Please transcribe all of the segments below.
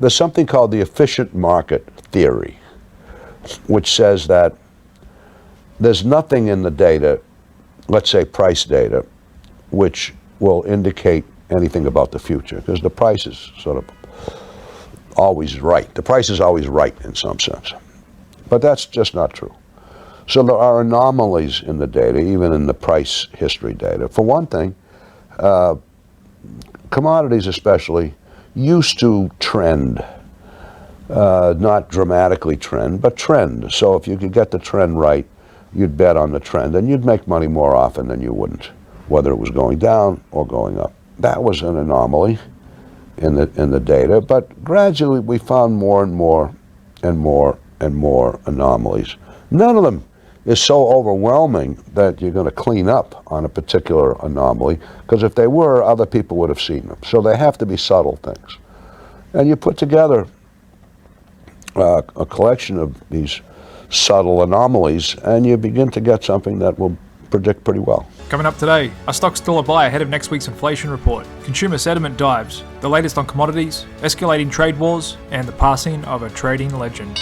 There's something called the efficient market theory, which says that there's nothing in the data, let's say price data, which will indicate anything about the future, because the price is sort of always right. The price is always right in some sense. But that's just not true. So there are anomalies in the data, even in the price history data. For one thing, commodities especially used to trend, not dramatically trend, but trend. So if you could get the trend right, you'd bet on the trend, and you'd make money more often than you wouldn't, whether it was going down or going up. That was an anomaly in the data, but gradually we found more and more and more and more anomalies. None of them is so overwhelming that you're going to clean up on a particular anomaly, because if they were, other people would have seen them. So they have to be subtle things. And you put together a collection of these subtle anomalies, and you begin to get something that will predict pretty well. Coming up today, are stocks still a buy ahead of next week's inflation report? Consumer sentiment dives, the latest on commodities, escalating trade wars, and the passing of a trading legend.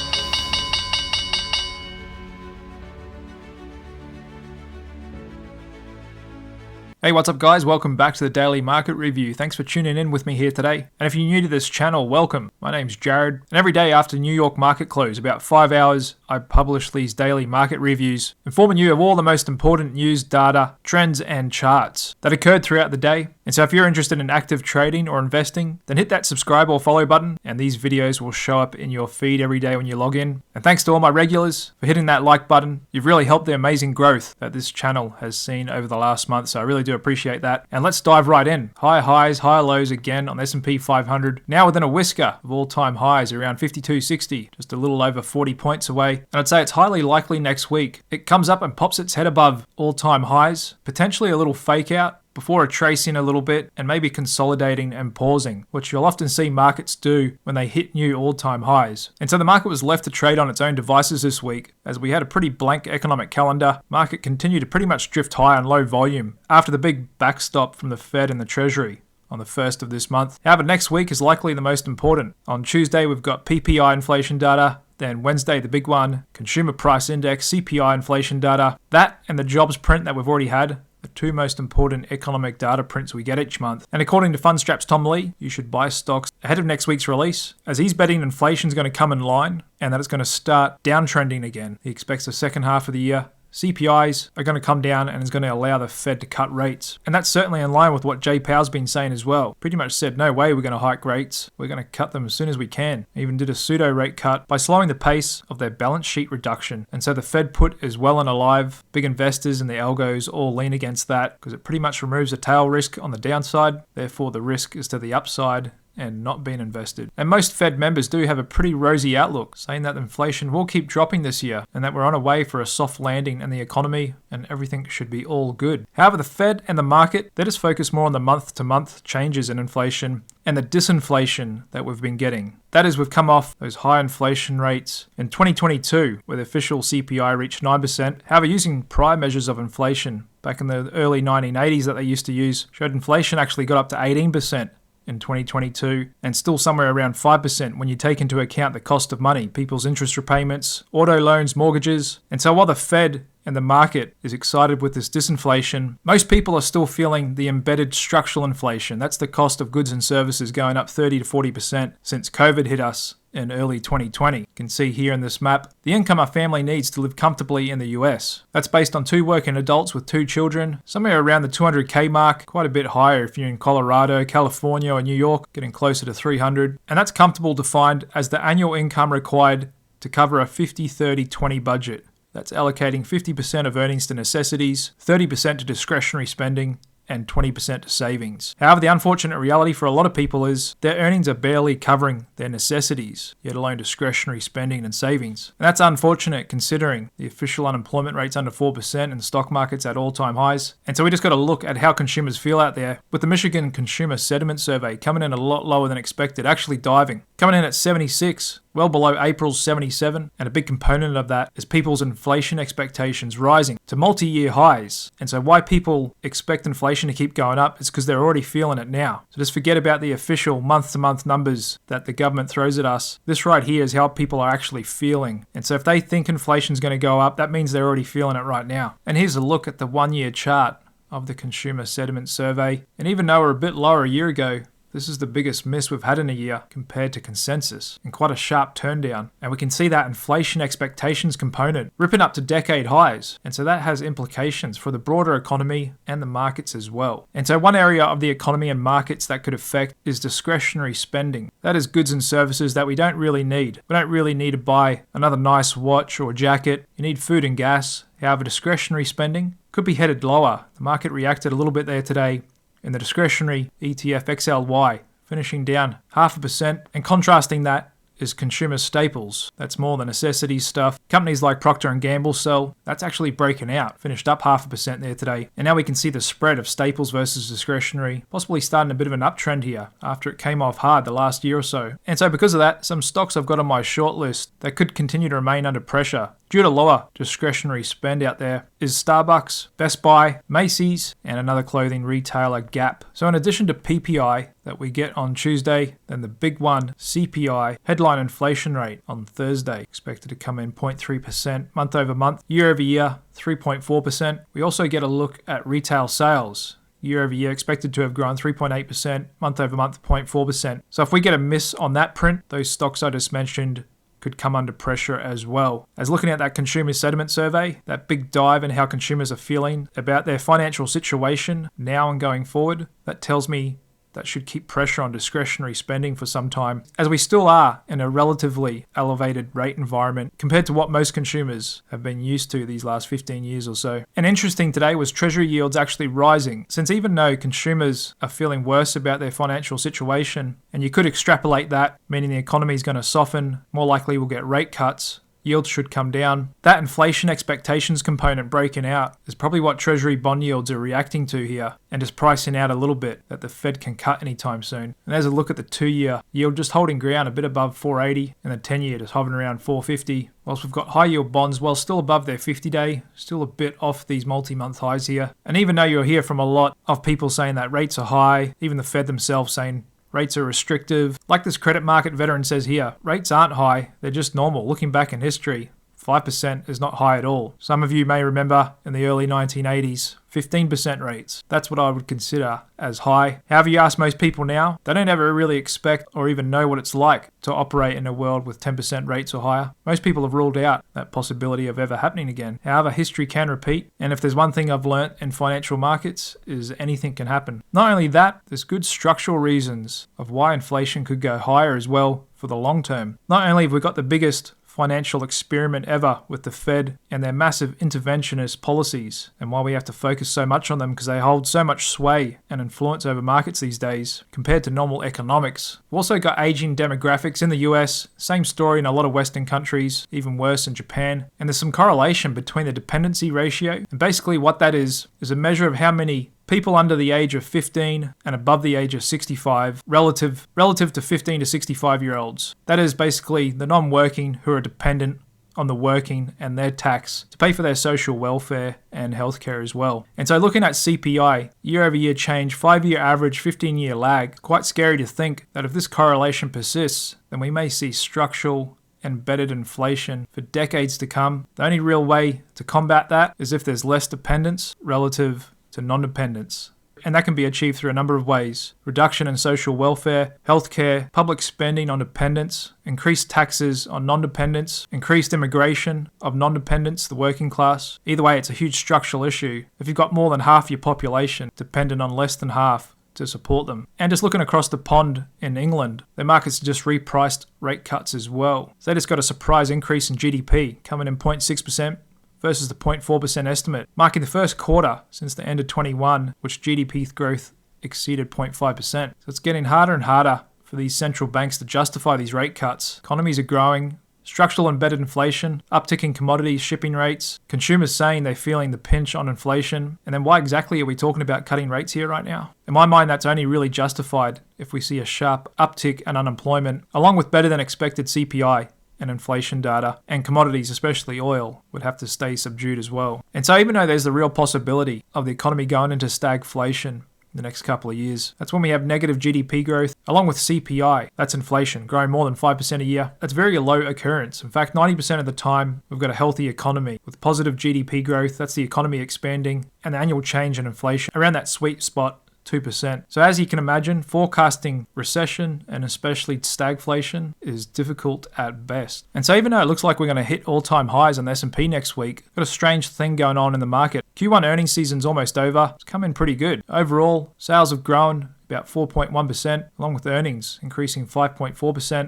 Hey, what's up guys? Welcome back to the Daily Market Review. Thanks for tuning in with me here today. And if you're new to this channel, welcome. My name's Jared. And every day after New York market close, about 5 hours, I publish these daily market reviews, informing you of all the most important news, data, trends, and charts that occurred throughout the day. And so if you're interested in active trading or investing, then hit that subscribe or follow button, and these videos will show up in your feed every day when you log in. And thanks to all my regulars for hitting that like button. You've really helped the amazing growth that this channel has seen over the last month, so I really do appreciate that. And let's dive right in. High highs, high lows again on the S&P 500. Now within a whisker of all-time highs around 52.60, just a little over 40 points away. And I'd say it's highly likely next week it comes up and pops its head above all-time highs, potentially a little fake out, before retracing a little bit and maybe consolidating and pausing, which you'll often see markets do when they hit new all-time highs. And so the market was left to trade on its own devices this week, as we had a pretty blank economic calendar. Market continued to pretty much drift high on low volume after the big backstop from the Fed and the Treasury on the 1st of this month. However, next week is likely the most important. On Tuesday, we've got PPI inflation data. Then Wednesday, the big one, Consumer Price Index, CPI inflation data. That and the jobs print that we've already had, the two most important economic data prints we get each month. And according to Fundstrap's Tom Lee, you should buy stocks ahead of next week's release, as he's betting inflation is going to come in line and that it's going to start downtrending again. He expects the second half of the year CPIs are going to come down and is going to allow the Fed to cut rates. And that's certainly in line with what Jay Powell's been saying as well. Pretty much said, no way we're going to hike rates. We're going to cut them as soon as we can. Even did a pseudo rate cut by slowing the pace of their balance sheet reduction. And so the Fed put is well and alive. Big investors and the algos all lean against that because it pretty much removes the tail risk on the downside. Therefore, the risk is to the upside and not being invested. And most Fed members do have a pretty rosy outlook, saying that inflation will keep dropping this year and that we're on a way for a soft landing in the economy and everything should be all good. However, the Fed and the market, they just focus more on the month-to-month changes in inflation and the disinflation that we've been getting. That is, we've come off those high inflation rates in 2022, where the official CPI reached 9%. However, using prior measures of inflation back in the early 1980s that they used to use showed inflation actually got up to 18% in 2022, and still somewhere around 5% when you take into account the cost of money, people's interest repayments, auto loans, mortgages. And so while the Fed and the market is excited with this disinflation, most people are still feeling the embedded structural inflation. That's the cost of goods and services going up 30 to 40% since COVID hit us in early 2020. You can see here in this map the income a family needs to live comfortably in the US. That's based on 2 working adults with 2 children, somewhere around the 200K mark, quite a bit higher if you're in Colorado, California, or New York, getting closer to 300. And that's comfortable defined as the annual income required to cover a 50-30-20 budget. That's allocating 50% of earnings to necessities, 30% to discretionary spending, and 20% to savings. However, the unfortunate reality for a lot of people is their earnings are barely covering their necessities, yet alone discretionary spending and savings. And that's unfortunate considering the official unemployment rate's under 4% and the stock market's at all-time highs. And so we just got to look at how consumers feel out there, with the Michigan Consumer Sentiment Survey coming in a lot lower than expected, actually diving, coming in at 76. Well below April's 77, and a big component of that is people's inflation expectations rising to multi-year highs. And so why people expect inflation inflation to keep going up, it's because they're already feeling it now. So just forget about the official month-to-month numbers that the government throws at us. This right here is how people are actually feeling. And so if they think inflation's going to go up, that means they're already feeling it right now. And here's a look at the 1-year chart of the Consumer Sentiment Survey. And even though we're a bit lower a year ago, this is the biggest miss we've had in a year compared to consensus, and quite a sharp turn down. And we can see that inflation expectations component ripping up to decade highs. And so that has implications for the broader economy and the markets as well. And so one area of the economy and markets that could affect is discretionary spending. That is goods and services that we don't really need. We don't really need to buy another nice watch or jacket. You need food and gas. However, discretionary spending could be headed lower. The market reacted a little bit there today in the discretionary ETF XLY, finishing down 0.5%, and contrasting that is consumer staples. That's more the necessities stuff. Companies like Procter & Gamble sell, that's actually breaking out, finished up 0.5% there today. And now we can see the spread of staples versus discretionary, possibly starting a bit of an uptrend here after it came off hard the last year or so. And so because of that, some stocks I've got on my shortlist that could continue to remain under pressure due to lower discretionary spend out there is Starbucks, Best Buy, Macy's, and another clothing retailer, Gap. So in addition to PPI that we get on Tuesday, then the big one, CPI, headline inflation rate on Thursday, expected to come in 0.3% month over month, year over year 3.4%. We also get a look at retail sales. Year over year expected to have grown 3.8%, month over month 0.4%. So if we get a miss on that print, those stocks I just mentioned could come under pressure as well. As looking at that consumer sentiment survey, that big dive in how consumers are feeling about their financial situation now and going forward, that tells me that should keep pressure on discretionary spending for some time, as we still are in a relatively elevated rate environment compared to what most consumers have been used to these last 15 years or so. And interesting today was Treasury yields actually rising, since even though consumers are feeling worse about their financial situation, and you could extrapolate that, meaning the economy is going to soften, more likely we'll get rate cuts, yields should come down. That inflation expectations component breaking out is probably what Treasury bond yields are reacting to here, and just pricing out a little bit that the Fed can cut anytime soon. And as a look at the 2-year yield just holding ground a bit above 480, and the 10-year just hovering around 450. Whilst we've got high yield bonds, well, still above their 50-day, still a bit off these multi-month highs here. And even though you'll hear from a lot of people saying that rates are high, even the Fed themselves saying rates are restrictive. Like this credit market veteran says here, rates aren't high, they're just normal. Looking back in history, 5% is not high at all. Some of you may remember in the early 1980s, 15% rates. That's what I would consider as high. However, you ask most people now, they don't ever really expect or even know what it's like to operate in a world with 10% rates or higher. Most people have ruled out that possibility of ever happening again. However, history can repeat, and if there's one thing I've learnt in financial markets is anything can happen. Not only that, there's good structural reasons of why inflation could go higher as well for the long term. Not only have we got the biggest financial experiment ever with the Fed and their massive interventionist policies, and why we have to focus so much on them because they hold so much sway and influence over markets these days compared to normal economics. We've also got aging demographics in the US, same story in a lot of Western countries, even worse in Japan, and there's some correlation between the dependency ratio, and basically what that is a measure of how many people under the age of 15 and above the age of 65 relative to 15 to 65 year olds. That is basically the non-working who are dependent on the working and their tax to pay for their social welfare and healthcare as well. And so looking at CPI, year over year change, 5-year average, 15-year lag, quite scary to think that if this correlation persists, then we may see structural embedded inflation for decades to come. The only real way to combat that is if there's less dependence relative to non-dependence. And that can be achieved through a number of ways. Reduction in social welfare, healthcare, public spending on dependents, increased taxes on non-dependents, increased immigration of non-dependents, the working class. Either way, it's a huge structural issue. If you've got more than half your population dependent on less than half to support them. And just looking across the pond in England, their markets just repriced rate cuts as well. So they just got a surprise increase in GDP, coming in 0.6%. Versus the 0.4% estimate, marking the first quarter since the end of 21, which GDP growth exceeded 0.5%. So it's getting harder and harder for these central banks to justify these rate cuts. Economies are growing, structural embedded inflation, uptick in commodities, shipping rates, consumers saying they're feeling the pinch on inflation. And then why exactly are we talking about cutting rates here right now? In my mind, that's only really justified if we see a sharp uptick in unemployment, along with better than expected CPI. and inflation data, and commodities, especially oil, would have to stay subdued as well. And so even though there's the real possibility of the economy going into stagflation the next couple of years, that's when we have negative GDP growth along with CPI, that's inflation, growing more than 5% a year. That's very low occurrence. In fact, 90% of the time we've got a healthy economy with positive GDP growth, that's the economy expanding, and the annual change in inflation around that sweet spot 2%. So as you can imagine, forecasting recession and especially stagflation is difficult at best. And so even though it looks like we're going to hit all-time highs on the S&P next week, got a strange thing going on in the market. Q1 earnings season's almost over. It's come in pretty good. Overall, sales have grown about 4.1%, along with earnings increasing 5.4%.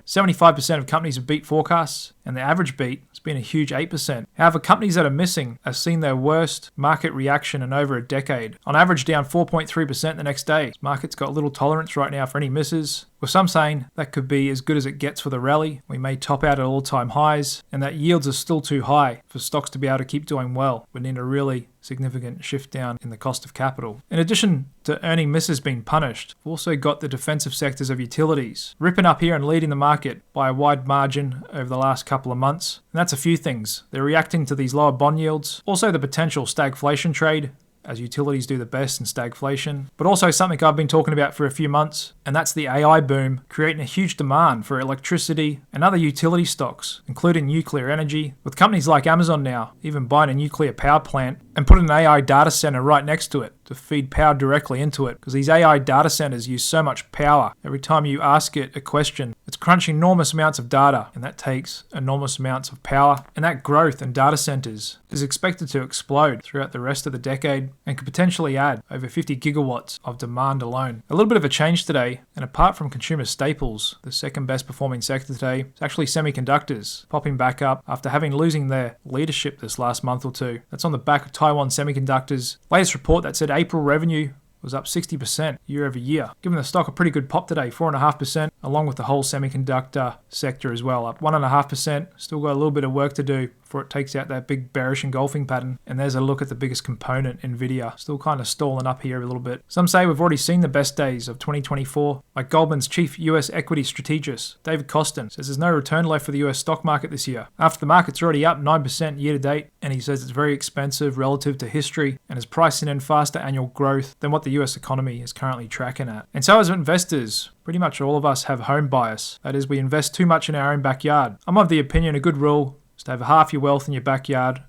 75% of companies have beat forecasts, and the average beat has been a huge 8%. However, companies that are missing have seen their worst market reaction in over a decade. On average, down 4.3% the next day. This market's got little tolerance right now for any misses, with some saying that could be as good as it gets for the rally. We may top out at all-time highs, and that yields are still too high for stocks to be able to keep doing well. We need a really significant shift down in the cost of capital. In addition to earning misses being punished, we've also got the defensive sectors of utilities ripping up here and leading the market by a wide margin over the last couple of months. And that's a few things. They're reacting to these lower bond yields, also the potential stagflation trade, as utilities do the best in stagflation, but also something I've been talking about for a few months, and that's the AI boom, creating a huge demand for electricity and other utility stocks, including nuclear energy, with companies like Amazon now even buying a nuclear power plant and putting an AI data center right next to it to feed power directly into it, because these AI data centers use so much power. Every time you ask it a question, it's crunching enormous amounts of data, and that takes enormous amounts of power. And that growth in data centers is expected to explode throughout the rest of the decade and could potentially add over 50 gigawatts of demand alone. A little bit of a change today, and apart from consumer staples, the second best performing sector today is actually semiconductors, popping back up after having losing their leadership this last month or two. That's on the back of Taiwan Semiconductors' latest report that said April revenue was up 60% year over year, giving the stock a pretty good pop today, 4.5%, along with the whole semiconductor sector as well, up 1.5%. Still got a little bit of work to do before it takes out that big bearish engulfing pattern. And there's a look at the biggest component, NVDA, still kind of stalling up here a little bit. Some say we've already seen the best days of 2024, like Goldman's chief US equity strategist, David Kostin, says there's no return left for the US stock market this year, after the market's already up 9% year to date, and he says it's very expensive relative to history and is pricing in faster annual growth than what the US economy is currently tracking at. And so as investors, pretty much all of us have home bias. That is, we invest too much in our own backyard. I'm of the opinion a good rule is to have half your wealth in your backyard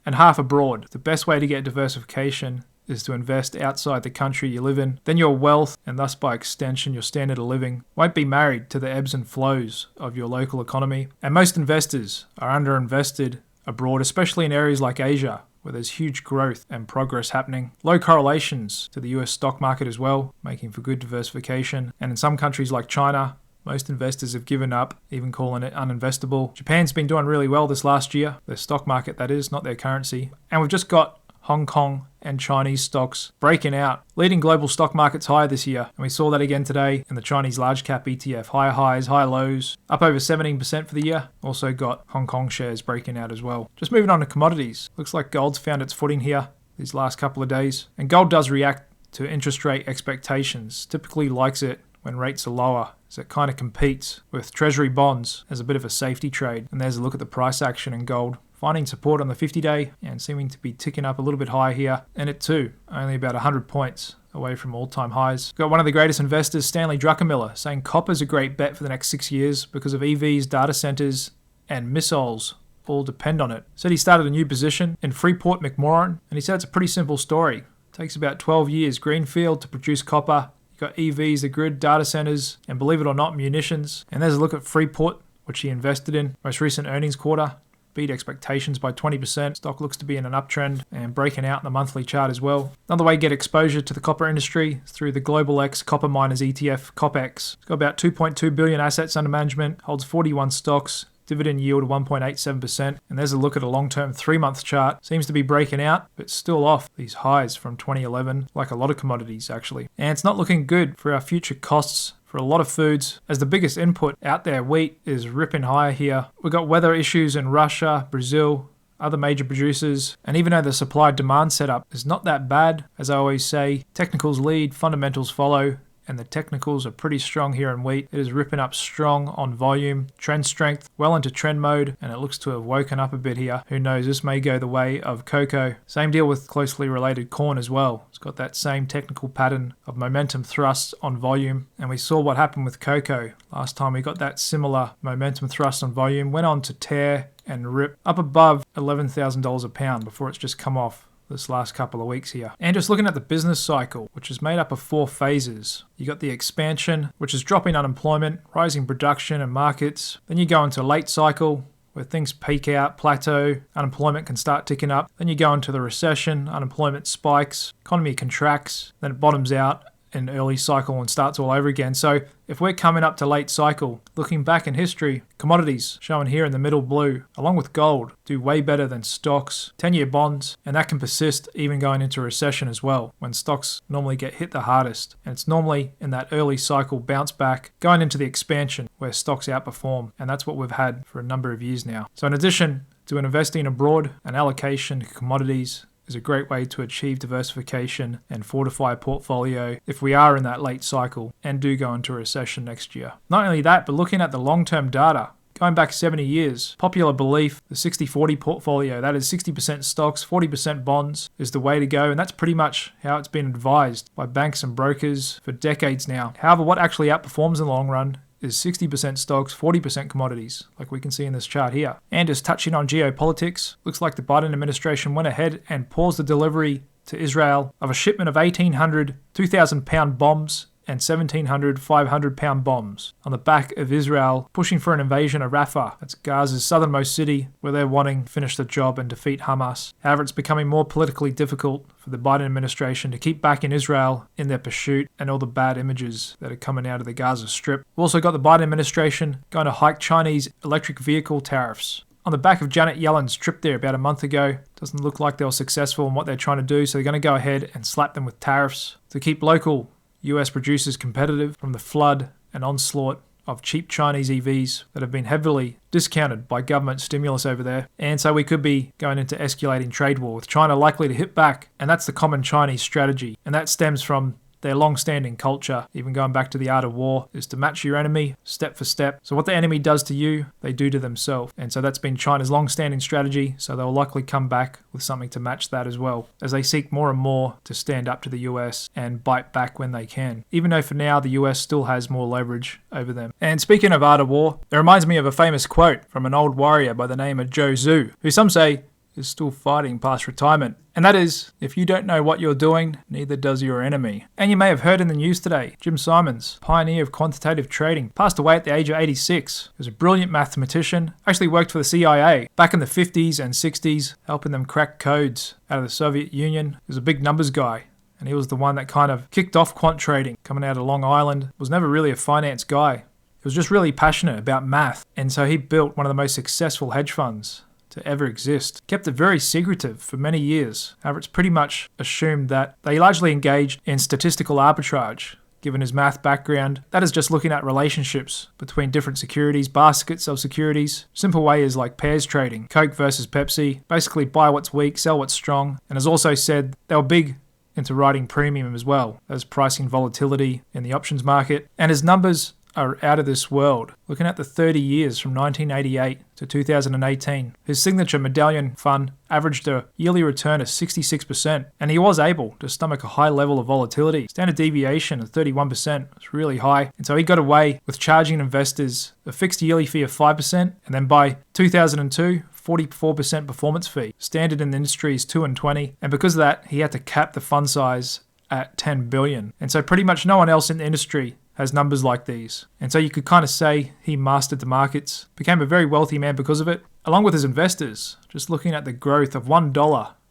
and half abroad. The best way to get diversification is to invest outside the country you live in. Then your wealth, and thus by extension your standard of living, won't be married to the ebbs and flows of your local economy. And most investors are underinvested abroad, especially in areas like Asia, where there's huge growth and progress happening. Low correlations to the US stock market as well, making for good diversification. And in some countries like China, most investors have given up, even calling it uninvestable. Japan's been doing really well this last year, their stock market that is, not their currency. And we've just got Hong Kong and Chinese stocks breaking out, leading global stock markets higher this year. And we saw that again today in the Chinese large cap ETF. Higher highs, higher lows, up over 17% for the year. Also got Hong Kong shares breaking out as well. Just moving on to commodities. Looks like gold's found its footing here these last couple of days. And gold does react to interest rate expectations. Typically likes it when rates are lower, as it kind of competes with treasury bonds as a bit of a safety trade. And there's a look at the price action in gold, finding support on the 50-day and seeming to be ticking up a little bit higher here. And it too, only about 100 points away from all-time highs. Got one of the greatest investors, Stanley Druckenmiller, saying copper's a great bet for the next 6 years because of EVs, data centers, and missiles all depend on it. Said he started a new position in Freeport McMoran, and he said it's a pretty simple story. It takes about 12 years greenfield to produce copper. Got EVs, the grid, data centers, and believe it or not, munitions. And there's a look at Freeport, which he invested in. Most recent earnings quarter beat expectations by 20%. Stock looks to be in an uptrend and breaking out in the monthly chart as well. Another way to get exposure to the copper industry is through the Global X Copper Miners ETF, COPX. It's got about 2.2 billion assets under management, holds 41 stocks, dividend yield of 1.87%. And there's a look at a long-term 3-month chart. Seems to be breaking out, but still off these highs from 2011, like a lot of commodities actually. And it's not looking good for our future costs for a lot of foods, as the biggest input out there, wheat, is ripping higher here. We've got weather issues in Russia, Brazil, other major producers, and even though the supply-demand setup is not that bad, as I always say, technicals lead, fundamentals follow, and the technicals are pretty strong here in wheat. It is ripping up strong on volume, trend strength, well into trend mode, and it looks to have woken up a bit here. Who knows, this may go the way of cocoa. Same deal with closely related corn as well. It's got that same technical pattern of momentum thrusts on volume, and we saw what happened with cocoa. Last time we got that similar momentum thrust on volume, went on to tear and rip up above $11,000 a pound before it's just come off this last couple of weeks here. And just looking at the business cycle, which is made up of 4 phases. You got the expansion, which is dropping unemployment, rising production and markets. Then you go into late cycle, where things peak out, plateau, unemployment can start ticking up. Then you go into the recession, unemployment spikes, economy contracts, then it bottoms out in early cycle and starts all over again. So if we're coming up to late cycle, looking back in history, commodities shown here in the middle blue, along with gold, do way better than stocks, 10-year bonds, and that can persist even going into recession as well, when stocks normally get hit the hardest. And it's normally in that early cycle bounce back, going into the expansion where stocks outperform, and that's what we've had for a number of years now. So in addition to investing abroad, an allocation to commodities is a great way to achieve diversification and fortify a portfolio if we are in that late cycle and do go into a recession next year. Not only that, but looking at the long-term data, going back 70 years, popular belief, the 60-40 portfolio, that is 60% stocks, 40% bonds, is the way to go, and that's pretty much how it's been advised by banks and brokers for decades now. However, what actually outperforms in the long run is 60% stocks, 40% commodities, like we can see in this chart here. And just touching on geopolitics, looks like the Biden administration went ahead and paused the delivery to Israel of a shipment of 1,800 2,000-pound bombs and 1,700 500-pound bombs on the back of Israel pushing for an invasion of Rafah. That's Gaza's southernmost city, where they're wanting to finish the job and defeat Hamas. However, it's becoming more politically difficult for the Biden administration to keep backing Israel in their pursuit and all the bad images that are coming out of the Gaza Strip. We've also got the Biden administration going to hike Chinese electric vehicle tariffs. On the back of Janet Yellen's trip there about a month ago, doesn't look like they were successful in what they're trying to do, so they're going to go ahead and slap them with tariffs to keep local US producers competitive from the flood and onslaught of cheap Chinese EVs that have been heavily discounted by government stimulus over there. And so we could be going into escalating trade war with China likely to hit back. And that's the common Chinese strategy. And that stems from their long-standing culture, even going back to the art of war, is to match your enemy step for step. So what the enemy does to you, they do to themselves. And so that's been China's long-standing strategy, so they'll likely come back with something to match that as well, as they seek more and more to stand up to the US and bite back when they can, even though for now the US still has more leverage over them. And speaking of art of war, it reminds me of a famous quote from an old warrior by the name of Zhou Zhu, who some say is still fighting past retirement. And that is, if you don't know what you're doing, neither does your enemy. And you may have heard in the news today, Jim Simons, pioneer of quantitative trading, passed away at the age of 86. He was a brilliant mathematician, actually worked for the CIA back in the 50s and 60s, helping them crack codes out of the Soviet Union. He was a big numbers guy, and he was the one that kind of kicked off quant trading, coming out of Long Island. Was never really a finance guy. He was just really passionate about math, and so he built one of the most successful hedge funds to ever exist. Kept it very secretive for many years. However, it's pretty much assumed that they largely engaged in statistical arbitrage, given his math background. That is just looking at relationships between different securities, baskets of securities. Simple way is like pairs trading, Coke versus Pepsi. Basically buy what's weak, sell what's strong. And as also said, they were big into writing premium as well as pricing volatility in the options market. And his numbers are out of this world. Looking at the 30 years from 1988 to 2018, his signature medallion fund averaged a yearly return of 66%, and he was able to stomach a high level of volatility. Standard deviation of 31% was really high, and so he got away with charging investors a fixed yearly fee of 5%, and then by 2002, 44% performance fee. Standard in the industry is 2 and 20, and because of that, he had to cap the fund size at 10 billion. And so pretty much no one else in the industry has numbers like these. And so you could kind of say he mastered the markets, became a very wealthy man because of it, along with his investors. Just looking at the growth of $1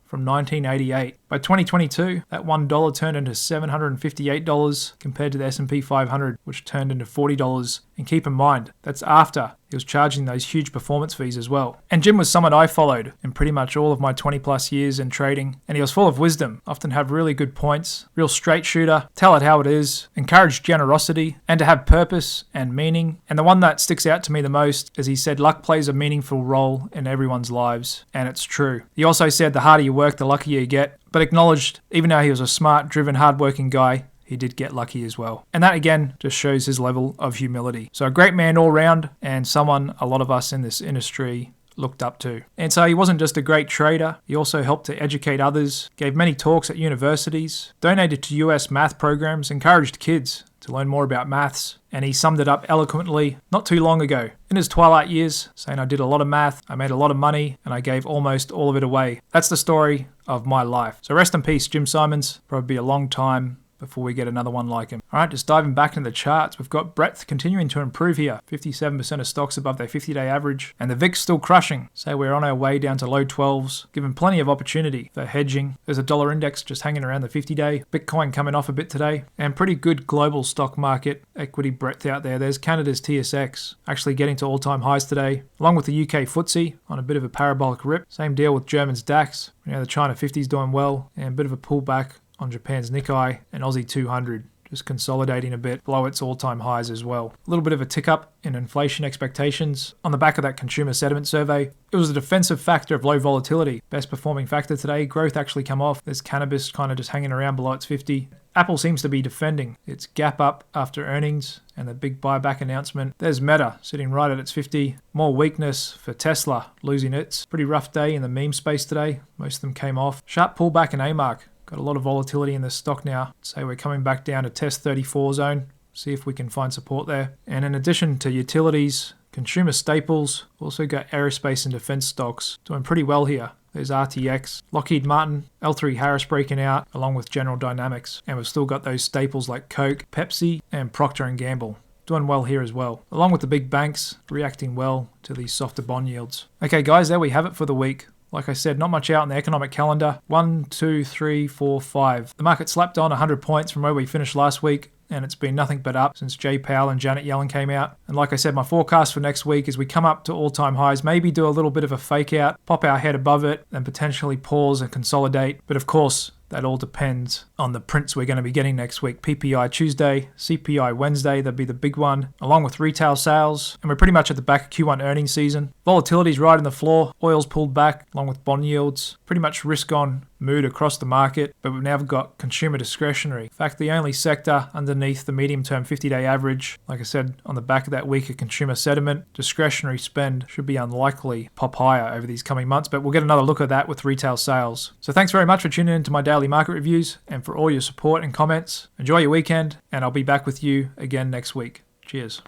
from 1988. By 2022, that $1 turned into $758 compared to the S&P 500, which turned into $40. And keep in mind, that's after he was charging those huge performance fees as well. And Jim was someone I followed in pretty much all of my 20 plus years in trading. And he was full of wisdom, often have really good points, real straight shooter, tell it how it is, encouraged generosity, and to have purpose and meaning. And the one that sticks out to me the most is he said luck plays a meaningful role in everyone's lives. And it's true. He also said the harder you work, the luckier you get, but acknowledged even though he was a smart, driven, hardworking guy, he did get lucky as well. And that again just shows his level of humility. So a great man all round, and someone a lot of us in this industry looked up to. And so he wasn't just a great trader, he also helped to educate others, gave many talks at universities, donated to US math programs, encouraged kids to learn more about maths, and he summed it up eloquently not too long ago in his twilight years, saying, "I did a lot of math, I made a lot of money, and I gave almost all of it away." That's the story of my life. So rest in peace, Jim Simons. Probably be a long time before we get another one like him. All right, just diving back into the charts, we've got breadth continuing to improve here. 57% of stocks above their 50-day average, and the VIX still crushing. So we're on our way down to low 12s, given plenty of opportunity for hedging. There's a dollar index just hanging around the 50-day. Bitcoin coming off a bit today, and pretty good global stock market equity breadth out there. There's Canada's TSX actually getting to all-time highs today, along with the UK FTSE on a bit of a parabolic rip. Same deal with German's DAX. The China 50's doing well, and a bit of a pullback on Japan's Nikkei and Aussie 200, just consolidating a bit below its all-time highs as well. A little bit of a tick up in inflation expectations on the back of that consumer sentiment survey. It was a defensive factor of low volatility. Best performing factor today, growth actually come off. There's cannabis kind of just hanging around below its 50. Apple seems to be defending its gap up after earnings and the big buyback announcement. There's Meta sitting right at its 50. More weakness for Tesla, losing its. Pretty rough day in the meme space today. Most of them came off. Sharp pullback in AMARK. Got a lot of volatility in this stock now. Say we're coming back down to test 34 zone. See if we can find support there. And in addition to utilities, consumer staples, also got aerospace and defense stocks doing pretty well here. There's RTX, Lockheed Martin, L3 Harris breaking out, along with General Dynamics. And we've still got those staples like Coke, Pepsi, and Procter & Gamble. Doing well here as well, along with the big banks reacting well to these softer bond yields. Okay guys, there we have it for the week. Like I said, not much out on the economic calendar. 1, 2, 3, 4, 5. The market slapped on 100 points from where we finished last week, and it's been nothing but up since Jay Powell and Janet Yellen came out. And like I said, my forecast for next week is we come up to all-time highs, maybe do a little bit of a fake out, pop our head above it, and potentially pause and consolidate. But of course, that all depends on the prints we're going to be getting next week. PPI Tuesday, CPI Wednesday, that'd be the big one, along with retail sales. And we're pretty much at the back of Q1 earnings season. Volatility's right on the floor. Oil's pulled back, along with bond yields. Pretty much risk on mood across the market, but we've now got consumer discretionary. In fact, the only sector underneath the medium-term 50-day average, like I said, on the back of that weaker consumer sentiment, discretionary spend should be unlikely pop higher over these coming months, but we'll get another look at that with retail sales. So thanks very much for tuning in to my daily market reviews and for all your support and comments. Enjoy your weekend, and I'll be back with you again next week. Cheers.